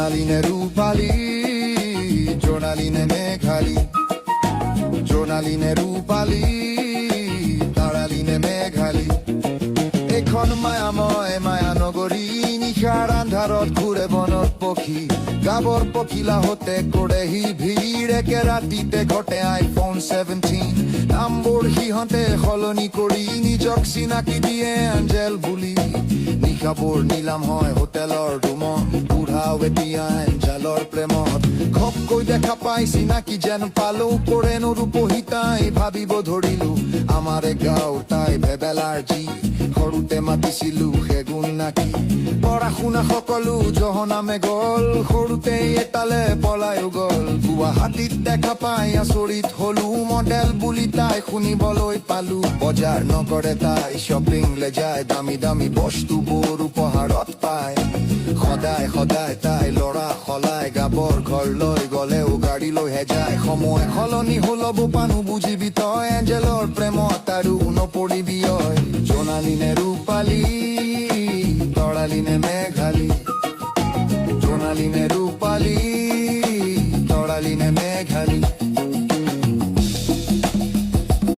জোনালিনে ৰূপালী জোনালিনে মেঘালী জোনালিনে ৰূপালী তাৰালিনে মেঘালী এখন মায়াময় মায়ানগৰী নিশাৰ আন্ধাৰত ঘূৰে বনত পক্ষী গাবৰ পখিলাহঁতে কৰেহি ভিৰ একে ৰাতিতে ঘটে iPhone 17 নামবোৰ সিহঁতে সলনি কৰি নিজক চিনাকি দিয়ে এঞ্জেল বুলি নিশাবোৰ নিলাম হয় হোটেলৰ ৰুমত বুঢ়াও এতিয়া এঞ্জেলৰ প্ৰেমত ঘপকৈ দেখা পাই চিনাকি যেন পালো পৰে নৰূপহী তাই ভাবিব ধৰিলো আমাৰে গাঁৱৰ তাই ভেবেলাৰ জি সৰুতে মাতিছিলো সেগুন নাকি পঢ়া শুনা সকলো জহনামে গ'ল সৰুতেই এটালে পলায়ো গ'ল গুৱাহাটীত দেখা পাই আচৰিত হলো মডেল বুলি তাই শুনিবলৈ পালো বজাৰ নকৰে তাই শ্বপিংলে যায় দামী দামী বস্তুবোৰ উপহাৰত পায় সদায় সদায় তাই ল'ৰা সলাই গাবৰ ঘৰলৈ গ'লেও গাড়ী লৈহে যায় সময় সলনি হলব পানো বুজিবি তই এঞ্জেলৰ প্ৰেমত আৰু নপৰিবি জোনালিনে ৰূপালী তৰালিনে মেঘালী